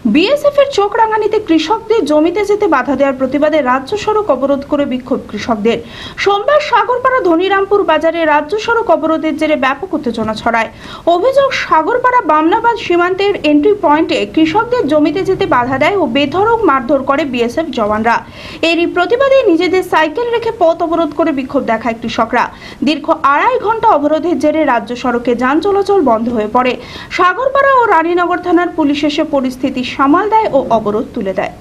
BSF এর চোখ রাঙানিতে কৃষকদের জমিতে যেতে বাধা দেওয়ার প্রতিবাদে রাজ্য সড়ক অবরোধ করে বিক্ষোভ কৃষকদের। সোমবার সাগরপাড়া ধনিরামপুর বাজারে রাজ্য সড়ক অবরোধের জেরে ব্যাপক উত্তেজনা ছড়ায়। অভিযোগ, সাগরপাড়া বামনাবাদ সীমান্তের এন্ট্রি পয়েন্টে কৃষকদের জমিতে যেতে বাধা দেয় ও বেধড়ক মারধর করে বিএসএফ জওয়ানরা। এরই প্রতিবাদে নিজেদের সাইকেল রেখে পথ অবরোধ করে বিক্ষোভ দেখায় কৃষকরা। দীর্ঘ 2.5 ঘন্টা অবরোধের জেরে রাজ্য সড়কে যান চলাচল বন্ধ হয়ে পড়ে। সাগরপাড়া ও রানীনগর থানার পুলিশ এসে পরিস্থিতি সামাল দেয় ও অবরোধ তুলে দেয়।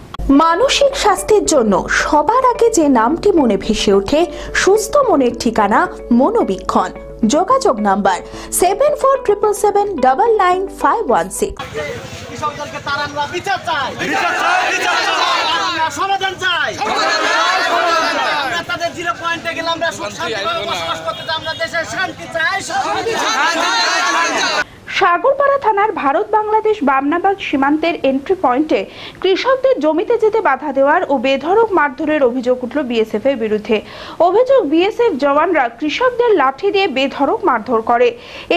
মানসিক স্বাস্থ্যের জন্য সবার আগে যে নামটি মনে ভেসে ওঠে, সুস্থ মনের ঠিকানা মনোবীক্ষণ। যোগাযোগ নাম্বার 7477799516। কৃষকদেরকে তার আমরা বিচার চাই, সমাধান চাই। আমরা তাদের 0 পয়েন্টে গেলে আমরা শান্তিভাবে বসবাস করতে চাই, আমরা দেশের শান্তি চাই। সাগরপাড়া থানার ভারত বাংলাদেশ বামনাবাদ সীমান্তের এন্ট্রি পয়েন্টে কৃষকদের জমিতে যেতে বাধা দেওয়ার ও বেধড়ক মারধরের অভিযোগ উঠল বিএসএফ এর বিরুদ্ধে। অভিযোগ, বিএসএফ জওয়ানরা কৃষকদের লাঠি দিয়ে বেধড়ক মারধর করে।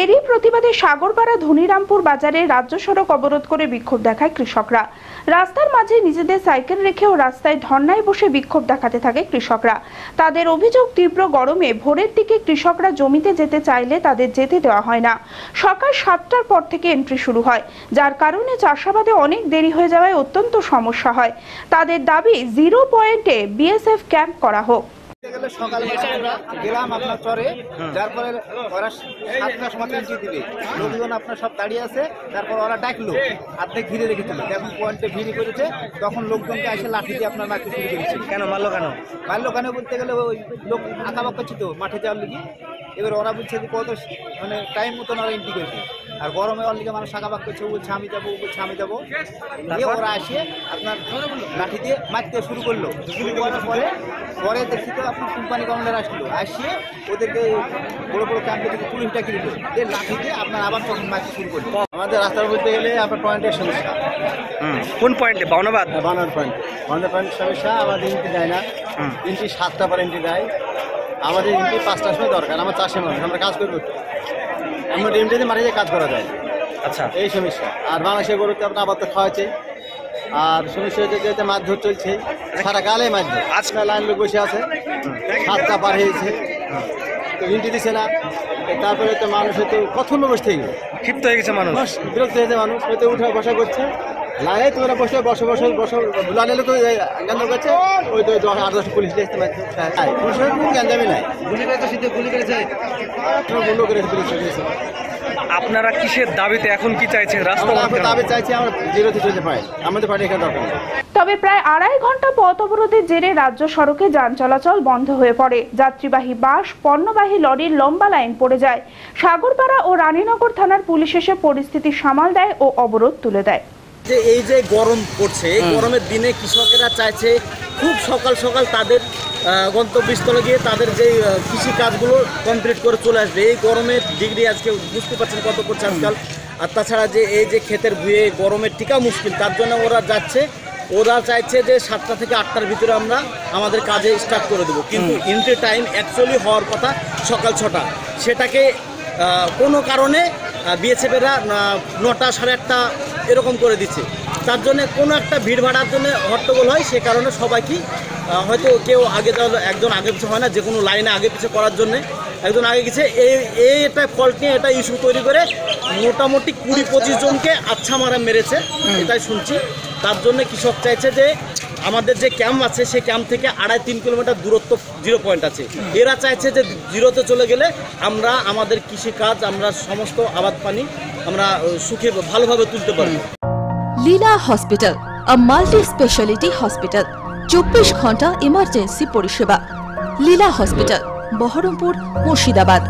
এরই প্রতিবাদে সাগরপাড়া ধনিরামপুর বাজারে রাজ্য সড়ক অবরোধ করে বিক্ষোভ দেখায় কৃষকরা। রাস্তার মাঝে নিজেদের সাইকেল রেখেও রাস্তায় ধর্নায় বসে বিক্ষোভ দেখাতে থাকে কৃষকরা। তাদের অভিযোগ, তীব্র গরমে ভোরের দিকে কৃষকরা জমিতে যেতে চাইলে তাদের যেতে দেওয়া হয় না। সকাল 7টার পর থেকে এন্ট্রি শুরু হয়, যার কারণে চাষাবাদে অনেক দেরি হয়ে যাওয়ায় অত্যন্ত সমস্যা হয়। তাদের দাবি 0 পয়েন্টে বিএসএফ ক্যাম্প করা হোক। গেলাম আপনার চরে, যার পরে ওরা 7টার সময় এন্ট্রি দিবে, লোকজন আপনার সব দাঁড়িয়ে আছে। তারপর ওরা ডাকলো, অর্ধেক ঘিরে রেখেছিল। যখন পয়েন্টে ভিড় করেছে তখন লোকজনকে এসে লাঠি দিয়ে আপনার মারতে শুরু করেছে। কেন মারলো? কেন বলতে গেলে ওই লোক আঁকাবাক করছে তো মাঠে যাওয়ার লিগে। এবার ওরা বলছে যে কত মানে টাইম মতন ওরা এন্ট্রি করেছে, আর গরমে ওর লিগে মানুষ আঁকাবাক করছে। ও বলছে আমি যাবো, ও বলছে আমি যাবো। ওরা এসে আপনার লাঠি দিয়ে মারতে শুরু করলো। শুরু করার পরে দেখছি তো আপনার কোম্পানি কমান্ডার আসলো, আসিয়ে ওদেরকে বড় বড় ক্যাম্পে থেকে পুলিশটা কিনলো, এর লাঠি দিয়ে আপনার আবার তখন মারতে শুরু করলো। আমাদের রাস্তার বলতে গেলে আপনার পয়েন্টের সমস্যা। কোন পয়েন্টে? বাউনাবাদ পয়েন্ট সমস্যা। আমাদের এন্ট্রি দেয় না, এন্ট্রি 7টা পর এন্ট্রি দেয়। আমাদের এন্ট্রি 5টার সময় দরকার। আমার চাষের মানুষ, আমরা কাজ করবো, আমরা এমনিতে মারিয়ে কাজ করা যায়। আচ্ছা, এই সমস্যা। আর বাংলাদেশের গরুতে আপনার আবার তো খাওয়াচ্ছে। আর সমস্যা হচ্ছে যেতে মারধর চলছে সারা গালে, মারধর। আজকে লাইন লোক বসে আছে, 7টা পার হয়েছে তো এন্ট্রি দিচ্ছে না। তারপরে তো মানুষের তো কত লোক বসে থেকে ক্ষিপ্ত হয়ে গেছে, মানুষ বিরক্ত হয়েছে। মানুষ হয়তো উঠে বসা করছে, লাইনে তোমরা বসে লাইনে লোক গান্ধ করছে। ওই তো 8-10 পুলিশ দেখতে পাচ্ছে, পুলিশের কোনো গাঞ্জামি নাই। গুলি করে তো সিদ্ধে গুলি করেছে, বন্ধ করেছে পুলিশ। আপনারা কিসের দাবিতে এখন কি চাইছেন? রাস্তা দাবি চাইছি আমরা 0তে চলতে পাই, আমাদের পার্টি এখানে দরকার। তবে প্রায় 2.5 ঘন্টা পথ অবরোধের জেরে রাজ্য সড়কে যান চলাচল বন্ধ হয়ে পড়ে। যাত্রীবাহী বাস, পণ্যবাহী লরির লম্বা লাইন পড়ে যায়। সাগরপাড়া ও রানীনগর থানার পুলিশ এসে পরিস্থিতি সামাল দেয় ও অবরোধ তুলে দেয়। যে এই যে গরম পড়ছে, এই গরমের দিনে কৃষকেরা চাইছে খুব সকাল সকাল তাদের গন্তব্যস্থলে গিয়ে তাদের যে কৃষি কাজগুলো কমপ্লিট করে চলে আসবে। এই গরমের ডিগ্রি আজকে বুঝতে পারছেন কত পড়ছে আজকাল। আর তাছাড়া যে এই যে ক্ষেতের ভুঁয়ে গরমের টিকা মুশকিল, তার জন্য ওরা যাচ্ছে। ওরা চাইছে যে 7টা থেকে 8টার ভিতরে আমরা আমাদের কাজে স্টার্ট করে দেবো, কিন্তু এন্ট্রি টাইম অ্যাকচুয়ালি হওয়ার কথা সকাল 6টা। সেটাকে কোনো কারণে বিএসএফেরা 9টা, 8:30 এরকম করে দিচ্ছে। তার জন্য কোনো একটা ভিড় ভাড়ার জন্য হট্টগোল হয়। সে কারণে সবাইকে হয়তো কেউ আগে যাওয়া, একজন আগে পিছিয়ে হয় না, যে কোনো লাইনে আগে পিছিয়ে করার জন্য একজন আগে গেছে। এটা ফল্ট নিয়ে এটা ইস্যু তৈরি করে মোটামুটি 20-25 জনকে আচ্ছা মারা মেরেছে, এটাই শুনছি। তার জন্য কৃষক চাইছে যে আমাদের যে ক্যাম্প আছে সেই ক্যাম্প থেকে 2.5-3 কিলোমিটার দূরত্ব 0 পয়েন্ট আছে। এরা চাইছে যে 0তে চলে গেলে আমরা আমাদের কৃষিকাজ, আমরা সমস্ত আবাদ পানি আমরা সুখে ভালোভাবে তুলতে পারবো। লীলা হসপিটাল, a multi-speciality hospital, 24 ঘন্টা ইমার্জেন্সি পরিষেবা। লীলা হসপিটাল, বহরমপুর, মুর্শিদাবাদ।